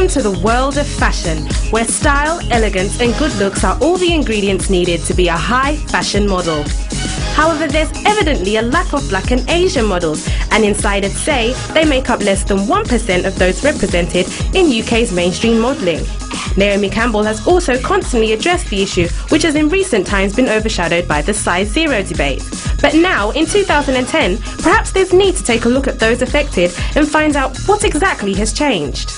to the world of fashion, where style, elegance and good looks are all the ingredients needed to be a high fashion model. However, there's evidently a lack of Black and Asian models, and insiders say they make up less than 1% of those represented in UK's mainstream modelling. Naomi Campbell has also constantly addressed the issue, which has in recent times been overshadowed by the size zero debate. But now, in 2010, perhaps there's need to take a look at those affected and find out what exactly has changed.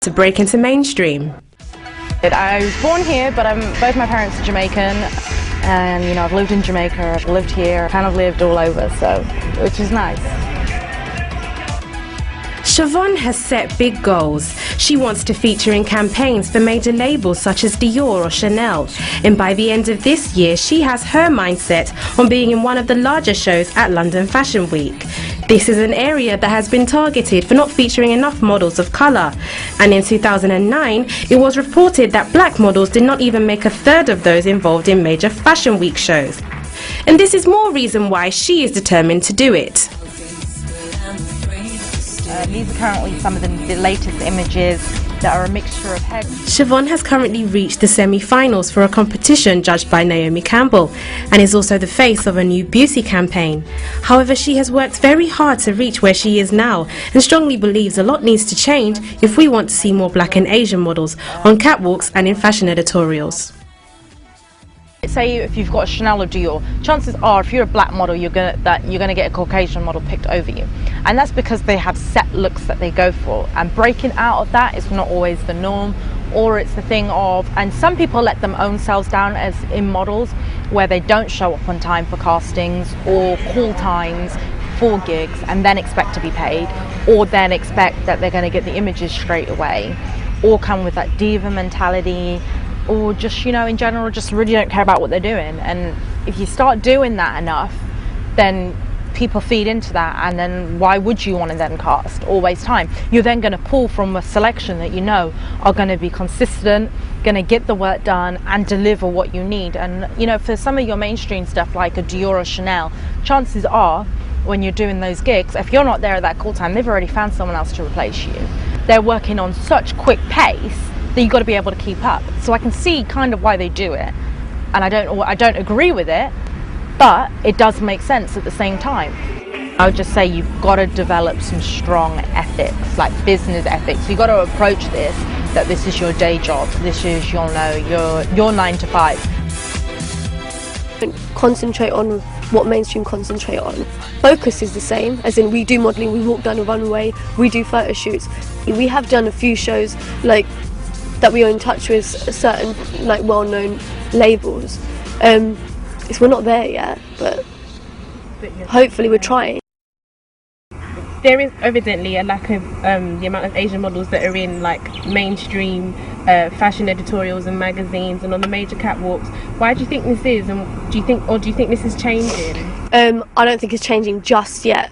To break into mainstream. I was born here, but both my parents are Jamaican, and I've lived in Jamaica, I've lived here, kind of lived all over, so which is nice. Siobhan has set big goals. She wants to feature in campaigns for major labels such as Dior or Chanel, and by the end of this year she has her mindset on being in one of the larger shows at London Fashion Week. This is an area that has been targeted for not featuring enough models of colour, and in 2009 it was reported that black models did not even make a third of those involved in major Fashion Week shows. And this is more reason why she is determined to do it. These are currently some of the latest images that are a mixture of hair. Siobhan has currently reached the semi-finals for a competition judged by Naomi Campbell and is also the face of a new beauty campaign. However, she has worked very hard to reach where she is now and strongly believes a lot needs to change if we want to see more Black and Asian models on catwalks and in fashion editorials. Say if you've got a Chanel or Dior, chances are if you're a black model you're gonna get a Caucasian model picked over you, and that's because they have set looks that they go for, and breaking out of that is not always the norm, or it's the thing of, and some people let them own selves down as in models where they don't show up on time for castings or call times for gigs and then expect to be paid, or then expect that they're going to get the images straight away, or come with that diva mentality, or just in general just really don't care about what they're doing. And if you start doing that enough, then people feed into that, and then why would you want to then cast or waste time? You're then going to pull from a selection that are going to be consistent, going to get the work done and deliver what you need. And for some of your mainstream stuff like a Dior or Chanel, chances are when you're doing those gigs, if you're not there at that call time, they've already found someone else to replace you. They're working on such quick pace that you've got to be able to keep up. So I can see kind of why they do it, and I don't agree with it, but it does make sense at the same time. I would just say you've got to develop some strong ethics, like business ethics. You've got to approach this that this is your day job, this is your 9 to 5. Concentrate on what mainstream concentrate on. Focus is the same, as in we do modelling, we walk down a runway, we do photo shoots. We have done a few shows like that we are in touch with certain well-known labels. We're not there yet, but hopefully we're trying. There is evidently a lack of the amount of Asian models that are in mainstream fashion editorials and magazines and on the major catwalks. Why do you think this is, and do you think this is changing? I don't think it's changing just yet.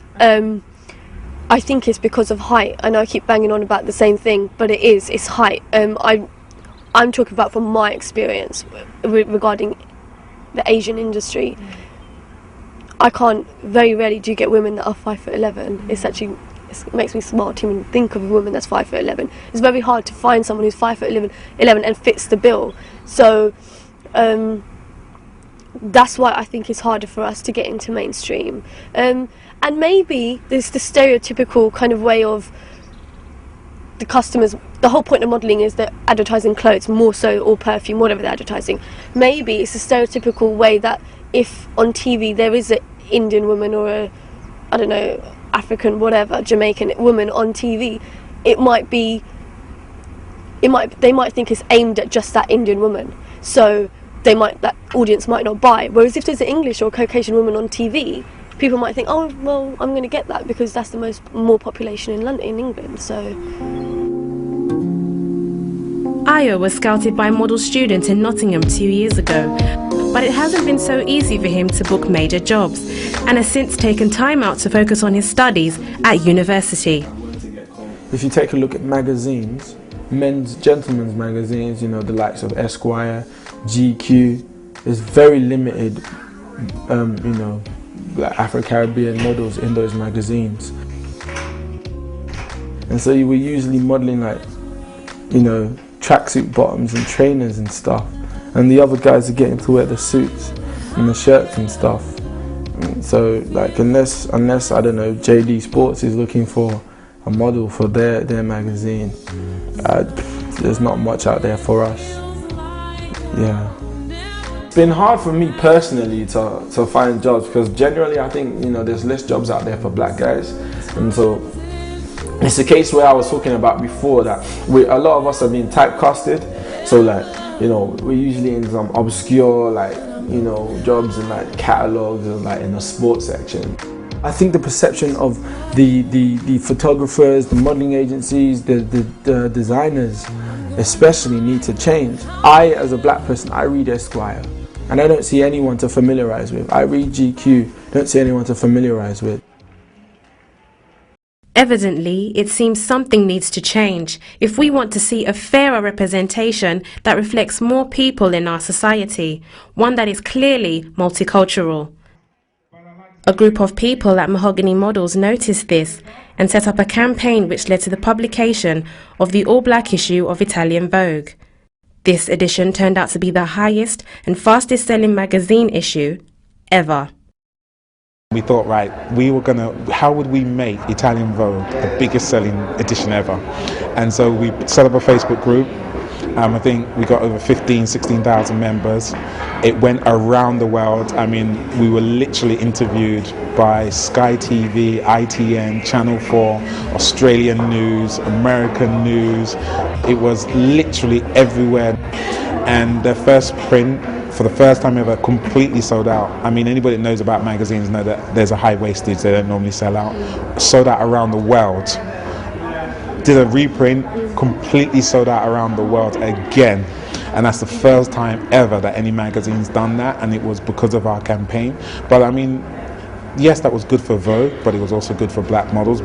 I think it's because of height. I know I keep banging on about the same thing, but it's height. I'm talking about from my experience regarding the Asian industry. Very rarely do you get women that are 5'11". It makes me smart to even think of a woman that's 5'11". It's very hard to find someone who's 5'11" and fits the bill. So that's why I think it's harder for us to get into mainstream. And maybe there's the stereotypical kind of way of the customers. The whole point of modelling is that advertising clothes more so, or perfume, whatever they're advertising. Maybe it's a stereotypical way that if on TV there is an Indian woman or a, I don't know, African, whatever, Jamaican woman on TV, they might think it's aimed at just that Indian woman. So that audience might not buy. Whereas if there's an English or Caucasian woman on TV, people might think, oh well, I'm going to get that because that's the more population in London, in England. So Ayo was scouted by model students in Nottingham 2 years ago, but it hasn't been so easy for him to book major jobs, and has since taken time out to focus on his studies at university. If you take a look at magazines, gentlemen's magazines, you know, the likes of Esquire, GQ, there's very limited, you know, like Afro-Caribbean models in those magazines. And so you were usually modelling like, you know, tracksuit bottoms and trainers and stuff. And the other guys are getting to wear the suits and the shirts and stuff. And so like unless I don't know, JD Sports is looking for a model for their magazine, there's not much out there for us. Yeah. It's been hard for me personally to find jobs because generally I think, you know, there's less jobs out there for black guys, and so it's a case where I was talking about before that a lot of us are being typecasted. So like, you know, we're usually in some obscure like, you know, jobs in like catalogs and like in the sports section. I think the perception of the photographers, the modeling agencies, the designers especially need to change. I, as a black person, I read Esquire and I don't see anyone to familiarize with. I read GQ, don't see anyone to familiarize with. Evidently, it seems something needs to change if we want to see a fairer representation that reflects more people in our society, one that is clearly multicultural. A group of people at Mahogany Models noticed this and set up a campaign which led to the publication of the all-black issue of Italian Vogue. This edition turned out to be the highest and fastest selling magazine issue ever. We thought, right, how would we make Italian Vogue the biggest selling edition ever? And so we set up a Facebook group. I think we got over 16,000 members. It went around the world. I mean, we were literally interviewed by Sky TV, ITN, Channel 4, Australian News, American News. It was literally everywhere. And the first print, for the first time ever, completely sold out. I mean, anybody that knows about magazines know that there's a high wastage, they don't normally sell out. Sold out around the world. Did a reprint, completely sold out around the world again. And that's the first time ever that any magazine's done that, and it was because of our campaign. But I mean, yes, that was good for Vogue, but it was also good for black models.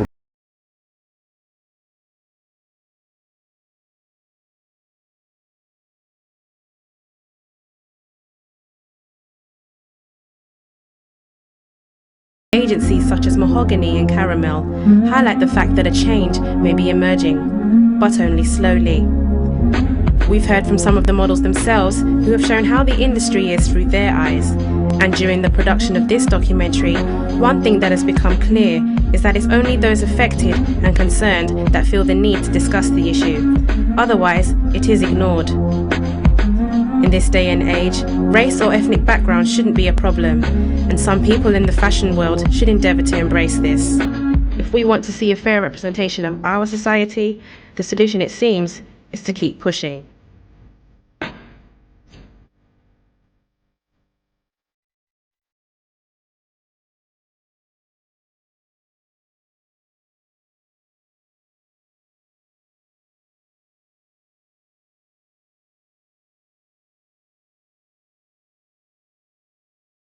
Agencies such as Mahogany and Caramel highlight the fact that a change may be emerging, but only slowly. We've heard from some of the models themselves who have shown how the industry is through their eyes. And during the production of this documentary, one thing that has become clear is that it's only those affected and concerned that feel the need to discuss the issue. Otherwise, it is ignored. In this day and age, race or ethnic background shouldn't be a problem, and some people in the fashion world should endeavour to embrace this. If we want to see a fair representation of our society, the solution, it seems, is to keep pushing.